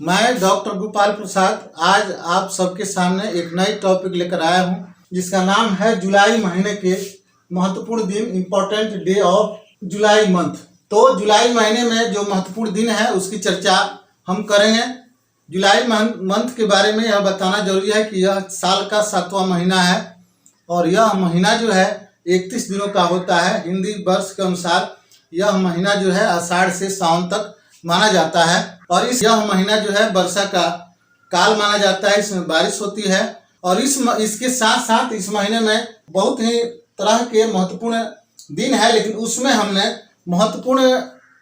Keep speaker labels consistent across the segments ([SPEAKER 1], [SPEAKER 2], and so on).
[SPEAKER 1] मैं डॉक्टर गोपाल प्रसाद आज आप सबके सामने एक नई टॉपिक लेकर आया हूं, जिसका नाम है जुलाई महीने के महत्वपूर्ण दिन, important day of July month. तो जुलाई महीने में जो महत्वपूर्ण दिन है उसकी चर्चा हम करेंगे। जुलाई मंथ के बारे में यह बताना जरूरी है कि यह साल का 7वां महीना है और यह महीना जो है 31 दिनों का होता है। हिंदी वर्ष के अनुसार यह महीना जो है आषाढ़ से सावन तक माना जाता है और यह महीना जो है वर्षा का काल माना जाता है। इसमें बारिश होती है और इसके साथ साथ इस महीने में बहुत ही तरह के महत्वपूर्ण दिन है, लेकिन उसमें हमने महत्वपूर्ण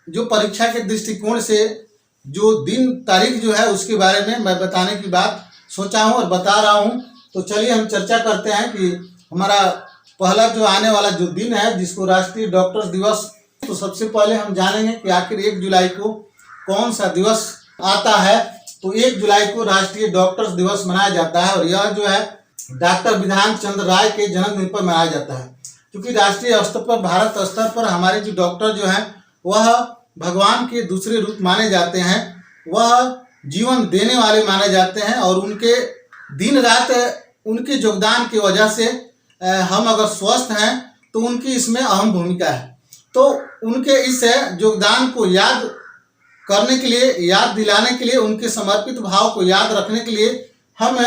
[SPEAKER 1] जो परीक्षा के दृष्टिकोण से जो दिन तारीख जो है उसके बारे में मैं बताने की बात सोचा हूँ और बता रहा हूँ। तो चलिए हम चर्चा करते हैं कि हमारा पहला जो आने वाला जो दिन है जिसको राष्ट्रीय डॉक्टर्स दिवस, तो सबसे पहले हम जानेंगे कि आखिर 1 जुलाई को कौन सा दिवस आता है। तो 1 जुलाई को राष्ट्रीय डॉक्टर्स दिवस मनाया जाता है और यह जो है डॉक्टर विधान चंद्र राय के जन्मदिन पर मनाया जाता है। क्योंकि राष्ट्रीय स्तर पर, भारत स्तर पर हमारे जो डॉक्टर जो हैं वह भगवान के दूसरे रूप माने जाते हैं, वह जीवन देने वाले माने जाते हैं और उनके दिन रात उनके योगदान की वजह से हम अगर स्वस्थ हैं तो उनकी इसमें अहम भूमिका है। तो उनके इस योगदान को याद करने के लिए, याद दिलाने के लिए, उनके समर्पित भाव को याद रखने के लिए हम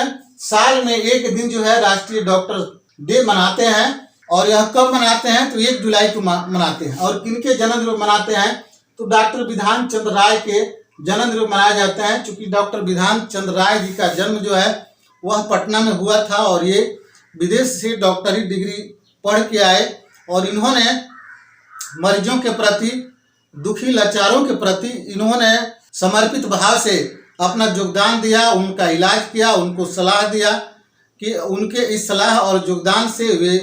[SPEAKER 1] साल में एक दिन जो है राष्ट्रीय डॉक्टर डे मनाते हैं। और यह कब मनाते हैं तो 1 जुलाई को मनाते हैं। और किनके जन्मदिन पर मनाते हैं तो डॉक्टर विधान चंद्र राय के जन्मदिन पर मनाया जाता है। चूंकि डॉक्टर विधान चंद्र राय जी का जन्म जो है वह पटना में हुआ था और ये विदेश से डॉक्टरी डिग्री पढ़ के आए और इन्होंने मरीजों के प्रति, दुखी लाचारों के प्रति इन्होंने समर्पित भाव से अपना योगदान दिया, उनका इलाज किया, उनको सलाह दिया कि उनके इस सलाह और योगदान से वे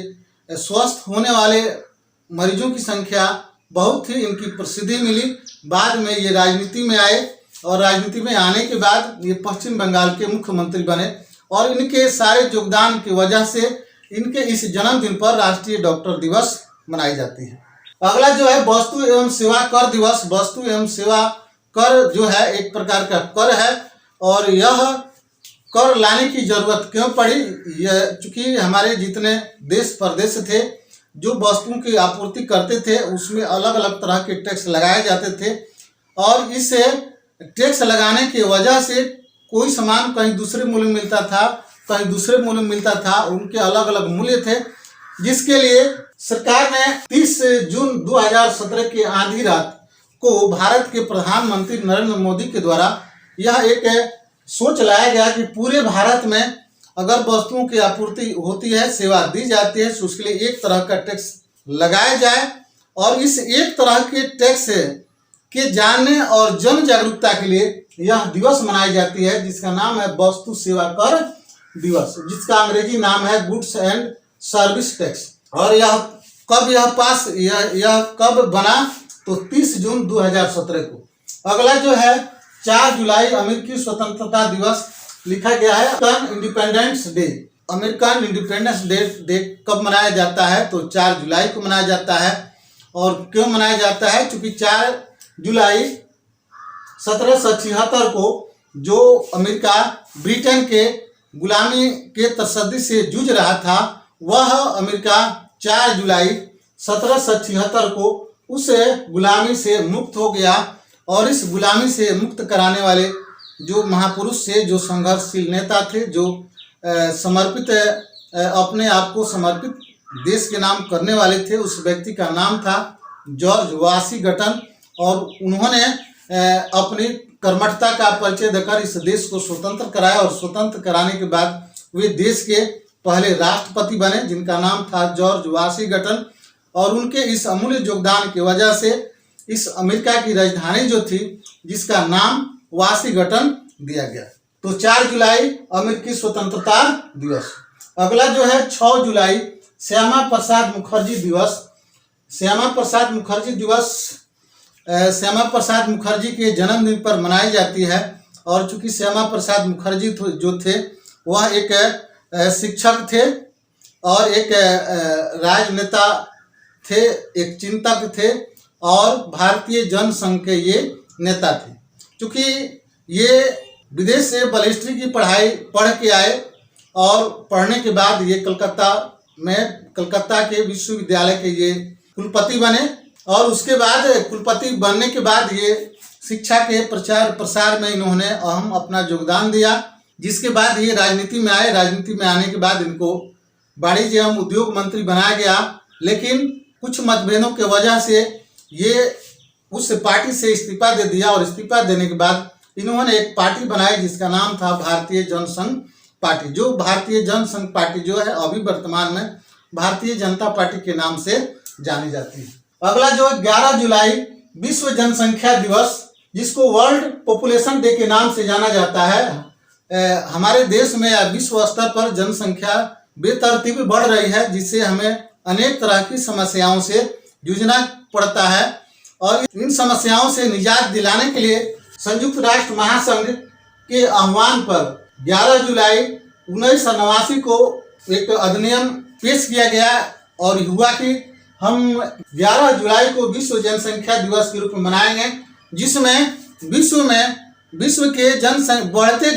[SPEAKER 1] स्वस्थ होने वाले मरीजों की संख्या बहुत ही इनकी प्रसिद्धि मिली। बाद में ये राजनीति में आए और राजनीति में आने के बाद ये पश्चिम बंगाल के मुख्यमंत्री बने और इनके सारे योगदान की वजह से इनके इस जन्मदिन पर राष्ट्रीय डॉक्टर दिवस मनाई जाती है। अगला जो है वस्तु एवं सेवा कर दिवस। वस्तु एवं सेवा कर जो है एक प्रकार का कर है और यह कर लाने की जरूरत क्यों पड़ी, यह चूंकि हमारे जितने देश प्रदेश थे जो वस्तुओं की आपूर्ति करते थे उसमें अलग अलग तरह के टैक्स लगाए जाते थे और इस टैक्स लगाने की वजह से कोई सामान कहीं दूसरे मूल्य में मिलता था, कहीं दूसरे मूल्य में मिलता था, उनके अलग अलग मूल्य थे, जिसके लिए सरकार ने 30 जून 2017 की आधी रात को भारत के प्रधानमंत्री नरेंद्र मोदी के द्वारा यह एक सोच लाया गया कि पूरे भारत में अगर वस्तुओं की आपूर्ति होती है, सेवा दी जाती है तो उसके लिए एक तरह का टैक्स लगाया जाए और इस एक तरह के टैक्स के जानने और जन जागरूकता के लिए यह दिवस मनाई जाती है, जिसका नाम है वस्तु सेवा कर दिवस, जिसका अंग्रेजी नाम है गुड्स एंड सर्विस टैक्स। और यह कब बना तो 30 जून 2017 को। अगला जो है 4 जुलाई अमेरिकी स्वतंत्रता दिवस लिखा गया है। American independence day. American independence day कब मनाया जाता है तो 4 जुलाई को मनाया जाता है। और क्यों मनाया जाता है, क्योंकि 4 जुलाई 1776 को जो अमेरिका ब्रिटेन के गुलामी के तशद्दुद से जूझ रहा था, वह अमेरिका 4 जुलाई 1776 को उस गुलामी से मुक्त हो गया और इस गुलामी से मुक्त कराने वाले जो महापुरुष थे, जो संघर्षशील नेता थे, जो समर्पित अपने आप को समर्पित देश के नाम करने वाले थे, उस व्यक्ति का नाम था जॉर्ज वाशिंगटन। और उन्होंने अपनी कर्मठता का परिचय देकर इस देश को स्वतंत्र कराया और स्वतंत्र कराने के बाद वे देश के पहले राष्ट्रपति बने, जिनका नाम था जॉर्ज वाशिंगटन। और उनके इस अमूल्य योगदान की वजह से इस अमेरिका की राजधानी जो थी, जिसका नाम वाशिंगटन दिया गया। तो 4 जुलाई अमेरिकी स्वतंत्रता दिवस। अगला जो है 6 जुलाई श्यामा प्रसाद मुखर्जी दिवस। श्यामा प्रसाद मुखर्जी दिवस श्यामा प्रसाद मुखर्जी के जन्मदिन पर मनाई जाती है। और चूंकि श्यामा प्रसाद मुखर्जी जो थे वह एक शिक्षक थे और एक राजनेता थे, एक चिंतक थे और भारतीय जनसंघ के ये नेता थे। क्योंकि ये विदेश से बैरिस्ट्री की पढ़ाई पढ़ के आए और पढ़ने के बाद ये कलकत्ता के विश्वविद्यालय के ये कुलपति बने और उसके बाद कुलपति बनने के बाद ये शिक्षा के प्रचार प्रसार में इन्होंने अहम अपना योगदान दिया। जिसके बाद ये राजनीति में आए। राजनीति में आने के बाद इनको वाणिज्य एवं उद्योग मंत्री बनाया गया, लेकिन कुछ मतभेदों के वजह से ये उस पार्टी से इस्तीफा दे दिया और इस्तीफा देने के बाद इन्होंने एक पार्टी बनाई जिसका नाम था भारतीय जनसंघ पार्टी। जो भारतीय जनसंघ पार्टी जो है अभी वर्तमान में भारतीय जनता पार्टी के नाम से जानी जाती है। अगला जो 11 जुलाई विश्व जनसंख्या दिवस, जिसको वर्ल्ड पॉपुलेशन डे के नाम से जाना जाता है। हमारे देश में या विश्व स्तर पर जनसंख्या बेतरतीब बढ़ रही है, जिससे हमें अनेक तरह की समस्याओं से जूझना पड़ता है और इन समस्याओं से निजात दिलाने के लिए संयुक्त राष्ट्र महासंघ के आह्वान पर 11 जुलाई 1989 को एक अधिनियम पेश किया गया और हुआ कि हम 11 जुलाई को विश्व जनसंख्या दिवस के रूप में मनाएंगे, जिसमें विश्व के बढ़ते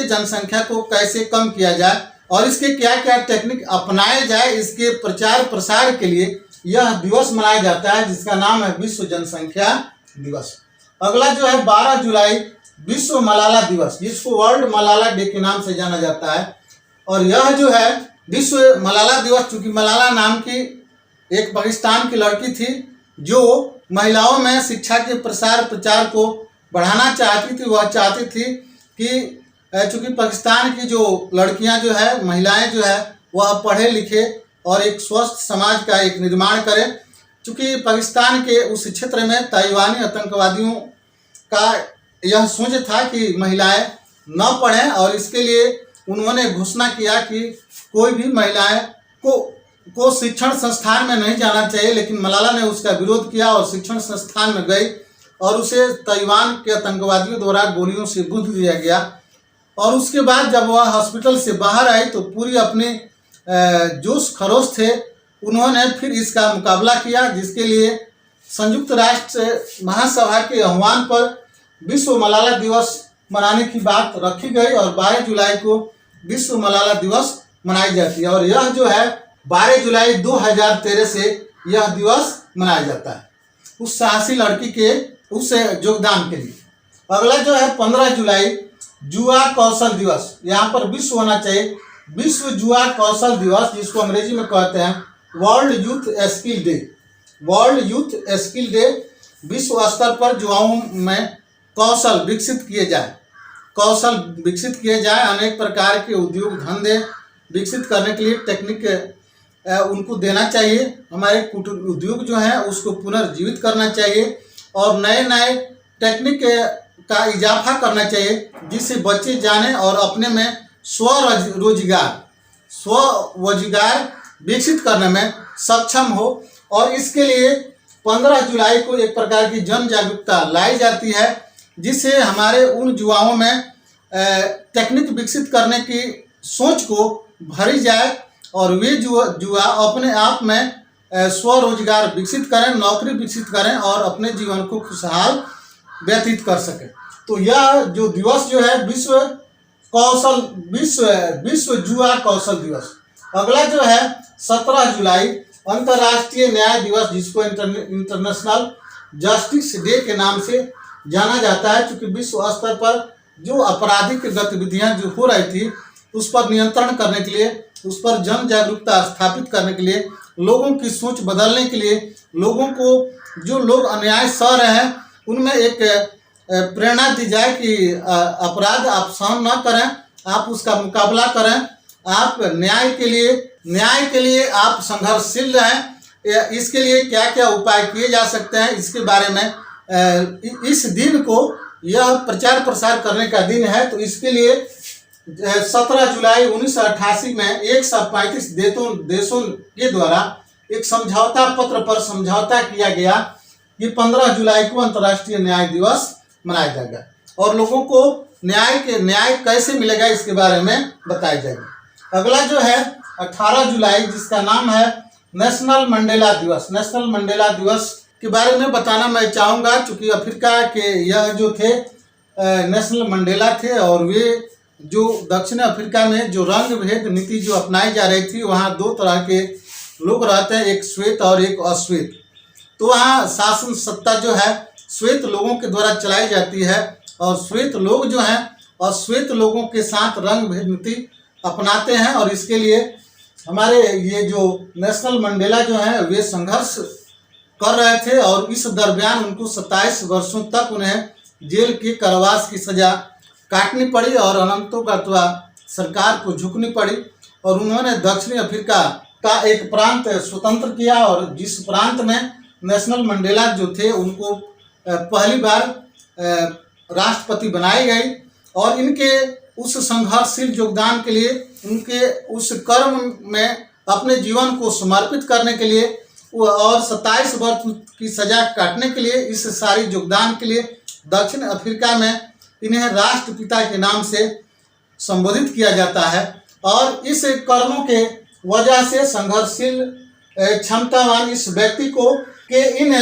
[SPEAKER 1] जनसंख्या को कैसे कम किया जाए और इसके क्या क्या टेक्निक अपनाए जाए, इसके प्रचार प्रसार के लिए यह दिवस मनाया जाता है, जिसका नाम है विश्व जनसंख्या दिवस। अगला जो है 12 जुलाई विश्व मलाला दिवस, जिसको वर्ल्ड मलाला डे के नाम से जाना जाता है। और यह जो है विश्व मलाला दिवस, चूंकि मलाला नाम की एक पाकिस्तान की लड़की थी जो महिलाओं में शिक्षा के प्रसार प्रचार को बढ़ाना चाहती थी। वह चाहती थी कि चूंकि पाकिस्तान की जो लड़कियां जो है, महिलाएं जो है, वह पढ़े लिखे और एक स्वस्थ समाज का एक निर्माण करें। चूंकि पाकिस्तान के उस क्षेत्र में ताइवानी आतंकवादियों का यह सोच था कि महिलाएं न पढ़ें और इसके लिए उन्होंने घोषणा किया कि कोई भी महिलाएं को शिक्षण संस्थान में नहीं जाना चाहिए। लेकिन मलाला ने उसका विरोध किया और शिक्षण संस्थान में गई और उसे ताइवान के आतंकवादियों द्वारा गोलियों से बुंद दिया गया। और उसके बाद जब वह हॉस्पिटल से बाहर आई तो पूरी अपने जोश खरोश थे, उन्होंने फिर इसका मुकाबला किया, जिसके लिए संयुक्त राष्ट्र महासभा के आह्वान पर विश्व मलाला दिवस मनाने की बात रखी गई और 12 जुलाई को विश्व मलाला दिवस मनाई जाती है। और यह जो है 12 जुलाई 2013 से यह दिवस मनाया जाता है उस साहसी लड़की के उस योगदान के लिए। अगला जो है 15 जुलाई जुआ कौशल दिवस, यहाँ पर विश्व होना चाहिए विश्व जुआ कौशल दिवस, जिसको अंग्रेजी में कहते हैं world youth skill day. World youth skill day, विश्व स्तर पर जुआओं में कौशल विकसित किए जाए, अनेक प्रकार के उद्योग धंधे विकसित करने के लिए टेक्निक उनको देना चाहिए। हमारे कुटीर उद्योग जो है उसको पुनर्जीवित करना चाहिए और नए नए टेक्निक का इजाफा करना चाहिए, जिससे बच्चे जाने और अपने में स्वरोजगार विकसित करने में सक्षम हो। और इसके लिए 15 जुलाई को एक प्रकार की जन जागरूकता लाई जाती है, जिससे हमारे उन युवाओं में टेक्निक विकसित करने की सोच को भरी जाए और वे युवा अपने आप में स्वरोजगार विकसित करें, नौकरी विकसित करें और अपने जीवन को खुशहाल व्यतीत कर सकें। तो यह जो दिवस जो है विश्व जुआ कौशल दिवस। अगला जो है 17 जुलाई अंतर्राष्ट्रीय न्याय दिवस, जिसको इंटरनेशनल जस्टिस डे के नाम से जाना जाता है। क्योंकि विश्व स्तर पर जो आपराधिक गतिविधियां जो हो रही थी उस पर नियंत्रण करने के लिए, उस पर जन जागरूकता स्थापित करने के लिए, लोगों की सोच बदलने के लिए, लोगों को जो लोग अन्याय सह रहे हैं उनमें एक प्रेरणा दी जाए कि अपराध आप सहन न करें, आप उसका मुकाबला करें, आप न्याय के लिए आप संघर्षशील रहें। इसके लिए क्या क्या उपाय किए जा सकते हैं, इसके बारे में इस दिन को यह प्रचार प्रसार करने का दिन है। तो इसके लिए 17 जुलाई 1988 में 135 देशों के द्वारा एक समझौता पत्र पर समझौता किया गया कि 15 जुलाई को अंतर्राष्ट्रीय न्याय दिवस मनाया जाएगा और लोगों को न्याय कैसे मिलेगा इसके बारे में बताया जाएगा। अगला जो है 18 जुलाई, जिसका नाम है नेशनल मंडेला दिवस। नेशनल मंडेला दिवस के बारे में बताना मैं चाहूँगा, चूँकि अफ्रीका के यह जो थे नेशनल मंडेला थे और वे जो दक्षिण अफ्रीका में जो रंग भेद नीति जो अपनाई जा रही थी, वहाँ दो तरह के लोग रहते हैं, एक श्वेत और एक अश्वेत। तो वहाँ शासन सत्ता जो है श्वेत लोगों के द्वारा चलाई जाती है और श्वेत लोग जो हैं अश्वेत लोगों के साथ रंग भेद नीति अपनाते हैं। और इसके लिए हमारे ये जो नेशनल मंडेला जो है वे संघर्ष कर रहे थे और इस दरमियान उनको 27 वर्षों तक उन्हें जेल के कारावास की सज़ा काटनी पड़ी और अनंतों सरकार को झुकनी पड़ी। और उन्होंने दक्षिणी अफ्रीका का एक प्रांत स्वतंत्र किया और जिस प्रांत में नेशनल मंडेला जो थे उनको पहली बार राष्ट्रपति बनाई गई। और इनके उस संघर्षशील योगदान के लिए, उनके उस कर्म में अपने जीवन को समर्पित करने के लिए और 27 वर्ष की सज़ा काटने के लिए, इस सारी योगदान के लिए दक्षिण अफ्रीका में इन्हें राष्ट्रपिता के नाम से संबोधित किया जाता है। और इस कर्मों के वजह से संघर्षशील क्षमतावान इस व्यक्ति को के इन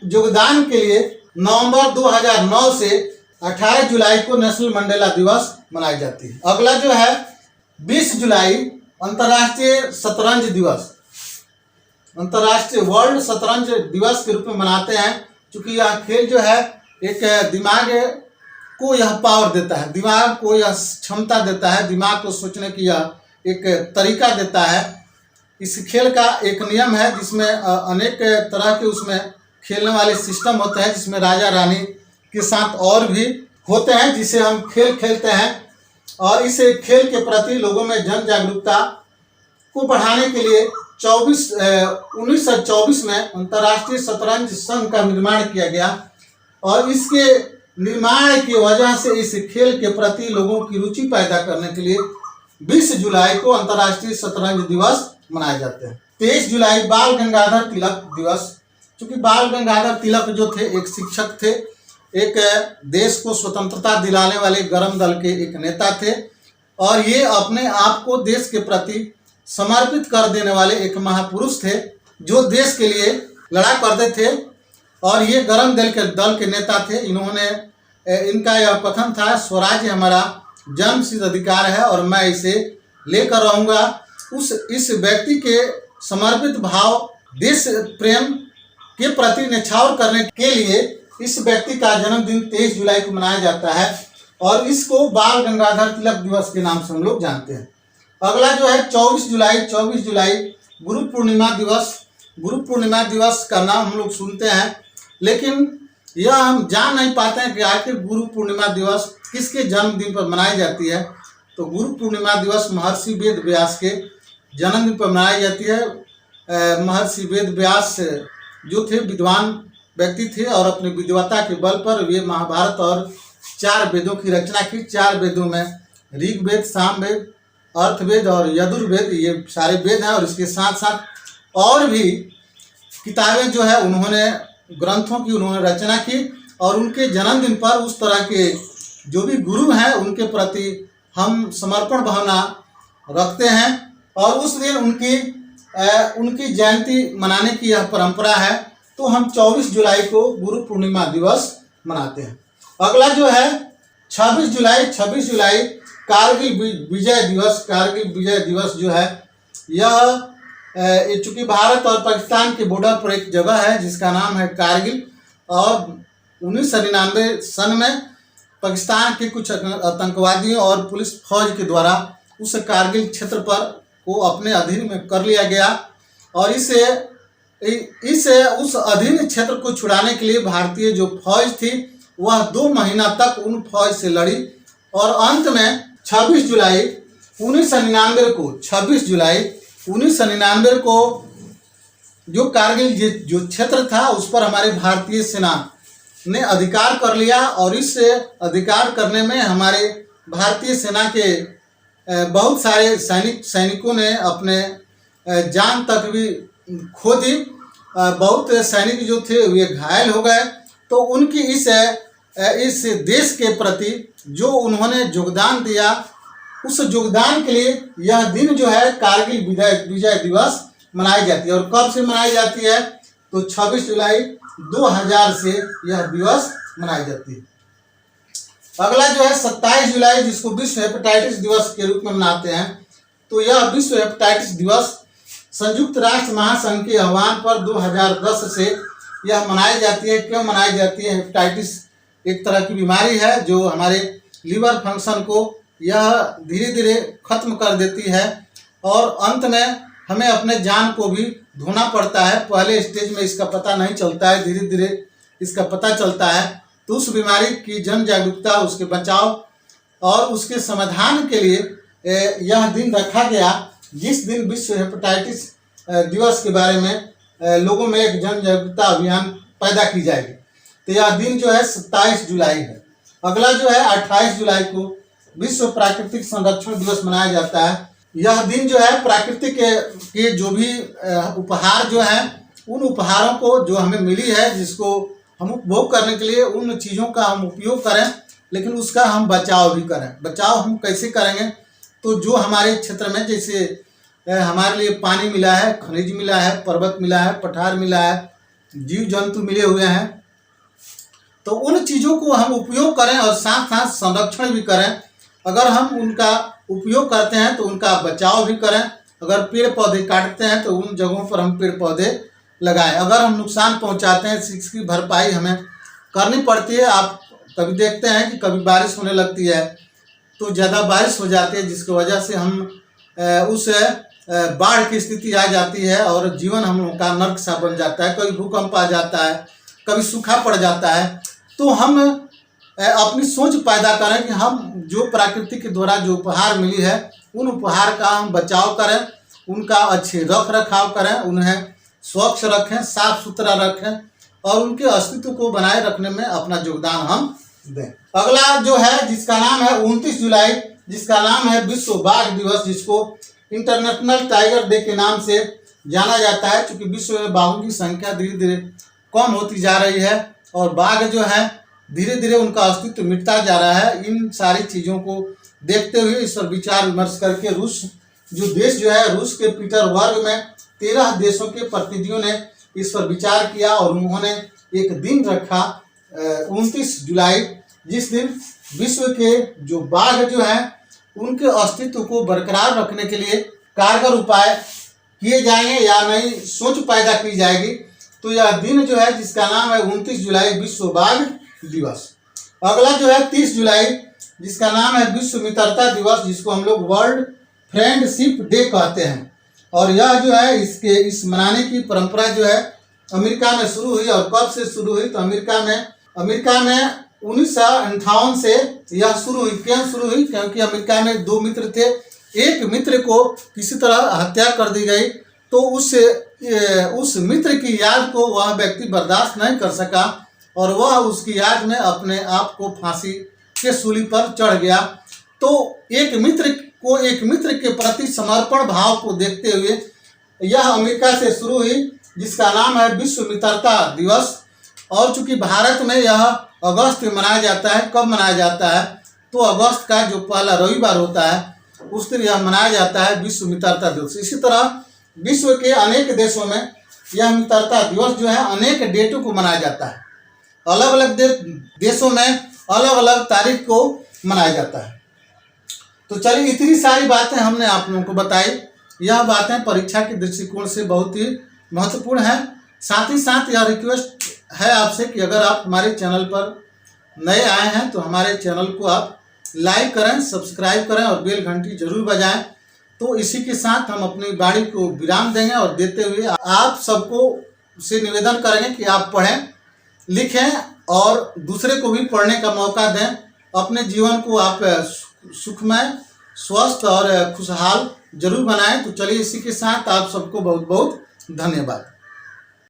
[SPEAKER 1] योगदान के लिए नवंबर 2009 से 18 जुलाई को नेशनल मंडेला दिवस मनाई जाती है। अगला जो है 20 जुलाई अंतर्राष्ट्रीय शतरंज दिवस, अंतर्राष्ट्रीय वर्ल्ड शतरंज दिवस के रूप में मनाते हैं। क्योंकि यह खेल जो है एक दिमाग को यह पावर देता है, दिमाग को यह क्षमता देता है, दिमाग को सोचने की यह एक तरीका देता है। इस खेल का एक नियम है जिसमें अनेक तरह के उसमें खेलने वाले सिस्टम होते हैं, जिसमें राजा रानी के साथ और भी होते हैं जिसे हम खेल खेलते हैं। और इस खेल के प्रति लोगों में जन जागरूकता को बढ़ाने के लिए 1924 में अंतर्राष्ट्रीय शतरंज संघ का निर्माण किया गया। और इसके निर्माण की वजह से इस खेल के प्रति लोगों की रुचि पैदा करने के लिए 20 जुलाई को अंतर्राष्ट्रीय शतरंज दिवस मनाए जाते हैं। 23 जुलाई बाल गंगाधर तिलक दिवस। क्योंकि बाल गंगाधर तिलक जो थे एक शिक्षक थे, एक देश को स्वतंत्रता दिलाने वाले गरम दल के एक नेता थे और ये अपने आप को देश के प्रति समर्पित कर देने वाले एक महापुरुष थे जो देश के लिए लड़ा करते थे। और ये गरम दल के नेता थे। इनका यह कथन था, स्वराज्य हमारा जन्मसिद्ध अधिकार है और मैं इसे लेकर रहूँगा। इस व्यक्ति के समर्पित भाव, देश प्रेम के प्रति न्यौछावर करने के लिए इस व्यक्ति का जन्मदिन 23 जुलाई को मनाया जाता है और इसको बाल गंगाधर तिलक दिवस के नाम से हम लोग जानते हैं। अगला जो है 24 जुलाई गुरु पूर्णिमा दिवस। गुरु पूर्णिमा दिवस का नाम हम लोग सुनते हैं, लेकिन यह हम जान नहीं पाते हैं कि आखिर गुरु पूर्णिमा दिवस किसके जन्मदिन पर मनाई जाती है। तो गुरु पूर्णिमा दिवस महर्षि वेद व्यास के जन्मदिन पर मनाई जाती है। महर्षि वेद व्यास जो थे विद्वान व्यक्ति थे और अपनी विद्वता के बल पर वे महाभारत और 4 वेदों की रचना की। 4 वेदों में ऋग्वेद, सामवेद, अर्थवेद और यजुर्वेद, ये सारे वेद हैं। और इसके साथ साथ और भी किताबें जो है उन्होंने ग्रंथों की उन्होंने रचना की। और उनके जन्मदिन पर उस तरह के जो भी गुरु हैं उनके प्रति हम समर्पण भावना रखते हैं और उस दिन उनकी जयंती मनाने की यह परंपरा है। तो हम 24 जुलाई को गुरु पूर्णिमा दिवस मनाते हैं। अगला जो है 26 जुलाई कारगिल विजय दिवस। कारगिल विजय दिवस जो है यह चूँकि भारत और पाकिस्तान के बॉर्डर पर एक जगह है जिसका नाम है कारगिल। और 1999 सन में पाकिस्तान के कुछ आतंकवादियों और पुलिस फौज के द्वारा उस कारगिल क्षेत्र पर को अपने अधीन में कर लिया गया। और उस अधीन क्षेत्र को छुड़ाने के लिए भारतीय जो फौज थी वह 2 महीना तक उन फौज से लड़ी। और अंत में 26 जुलाई 1999 को जो कारगिल जो क्षेत्र था उस पर हमारे भारतीय सेना ने अधिकार कर लिया। और इस अधिकार करने में हमारे भारतीय सेना के बहुत सारे सैनिकों ने अपने जान तक भी खो दी। बहुत सैनिक जो थे वे घायल हो गए। तो उनकी इस देश के प्रति जो उन्होंने योगदान दिया उस योगदान के लिए यह दिन जो है कारगिल विजय दिवस मनाई जाती है। और कब से मनाई जाती है तो 26 जुलाई 2000 से यह दिवस मनाई जाती है। अगला जो है 27 जुलाई, जिसको विश्व हेपेटाइटिस दिवस के रूप में मनाते हैं। तो यह विश्व हेपेटाइटिस दिवस संयुक्त राष्ट्र महासंघ के आह्वान पर 2010 से यह मनाई जाती है। क्यों मनाई जाती है? हेपेटाइटिस एक तरह की बीमारी है जो हमारे लीवर फंक्शन को यह धीरे धीरे खत्म कर देती है और अंत में हमें अपने जान को भी धोना पड़ता है। पहले स्टेज में इसका पता नहीं चलता है, धीरे धीरे इसका पता चलता है। तो उस बीमारी की जन जागरूकता, उसके बचाव और उसके समाधान के लिए यह दिन रखा गया, जिस दिन विश्व हेपेटाइटिस दिवस के बारे में लोगों में एक जन जागरूकता अभियान पैदा की जाएगी। तो यह दिन जो है 27 जुलाई है। अगला जो है 28 जुलाई को विश्व प्राकृतिक संरक्षण दिवस मनाया जाता है। यह दिन जो है प्रकृति के जो भी उपहार जो हैं, उन उपहारों को जो हमें मिली है, जिसको हम उपभोग करने के लिए उन चीज़ों का हम उपयोग करें, लेकिन उसका हम बचाव भी करें। बचाव हम कैसे करेंगे? तो जो हमारे क्षेत्र में जैसे हमारे लिए पानी मिला है, खनिज मिला है, पर्वत मिला है, पठार मिला है, जीव जंतु मिले हुए हैं, तो उन चीज़ों को हम उपयोग करें और साथ साथ संरक्षण भी करें। अगर हम उनका उपयोग करते हैं तो उनका बचाव भी करें। अगर पेड़ पौधे काटते हैं तो उन जगहों पर हम पेड़ पौधे लगाएं। अगर हम नुकसान पहुंचाते हैं, इसकी भरपाई हमें करनी पड़ती है। आप कभी देखते हैं कि कभी बारिश होने लगती है तो ज़्यादा बारिश हो जाती है, जिसकी वजह से हम उस बाढ़ की स्थिति आ जाती है और जीवन हम लोग का नर्क सा बन जाता है। कभी भूकंप आ जाता है, कभी सूखा पड़ जाता है। तो हम अपनी सोच पैदा करें कि हम जो प्रकृति के द्वारा जो उपहार मिली है, उन उपहार का हम बचाव करें, उनका अच्छे रख रखाव करें, उन्हें स्वच्छ रखें, साफ सुथरा रखें और उनके अस्तित्व को बनाए रखने में अपना योगदान हम दें। अगला जो है जिसका नाम है 29 जुलाई, जिसका नाम है विश्व बाघ दिवस, जिसको इंटरनेशनल टाइगर डे के नाम से जाना जाता है। क्योंकि विश्व में बाघों की संख्या धीरे धीरे कम होती जा रही है और बाघ जो है धीरे धीरे उनका अस्तित्व मिटता जा रहा है। इन सारी चीज़ों को देखते हुए इस पर विचार विमर्श करके रूस जो देश जो है, रूस के पीटरबर्ग में 13 देशों के प्रतिनिधियों ने इस पर विचार किया और उन्होंने एक दिन रखा 29 जुलाई, जिस दिन विश्व के जो बाघ जो हैं उनके अस्तित्व को बरकरार रखने के लिए कारगर उपाय किए जाएंगे या नई सोच पैदा की जाएगी। तो यह दिन जो है जिसका नाम है 29 जुलाई विश्व बाघ दिवस। अगला जो है 30 जुलाई, जिसका नाम है विश्व मित्रता दिवस, जिसको हम लोग वर्ल्ड फ्रेंडशिप डे कहते हैं। और यह जो है इस मनाने की परंपरा जो है अमेरिका में शुरू हुई। और कब से शुरू हुई? तो अमेरिका में 1958 से यह शुरू हुई। क्यों शुरू हुई? क्योंकि अमेरिका में 2 मित्र थे। एक मित्र को किसी तरह हत्या कर दी गई, तो उस मित्र की याद को वह व्यक्ति बर्दाश्त नहीं कर सका और वह उसकी याद में अपने आप को फांसी के सूली पर चढ़ गया। तो एक मित्र के प्रति समर्पण भाव को देखते हुए यह अमेरिका से शुरू हुई, जिसका नाम है विश्व मित्रता दिवस। और चूंकि भारत में यह अगस्त में मनाया जाता है। कब मनाया जाता है? तो अगस्त का जो पहला रविवार होता है उस दिन यह मनाया जाता है विश्व मित्रता दिवस। इसी तरह विश्व के अनेक देशों में यह मित्रता दिवस जो है अनेक डेटों को मनाया जाता है। अलग अलग देशों में अलग अलग तारीख को मनाया जाता है। तो चलिए, इतनी सारी बातें हमने आप लोगों को बताई। यह बातें परीक्षा के दृष्टिकोण से बहुत ही महत्वपूर्ण है। साथ ही साथ यह रिक्वेस्ट है आपसे कि अगर आप हमारे चैनल पर नए आए हैं तो हमारे चैनल को आप लाइक करें, सब्सक्राइब करें और बेल घंटी जरूर बजाएं। तो इसी के साथ हम अपनी वाणी को विराम देंगे और देते हुए आप सबको से निवेदन करेंगे कि आप पढ़ें, लिखें और दूसरे को भी पढ़ने का मौका दें। अपने जीवन को आप सुखमय, स्वस्थ और खुशहाल जरूर बनाएं। तो चलिए, इसी के साथ आप सबको बहुत बहुत धन्यवाद।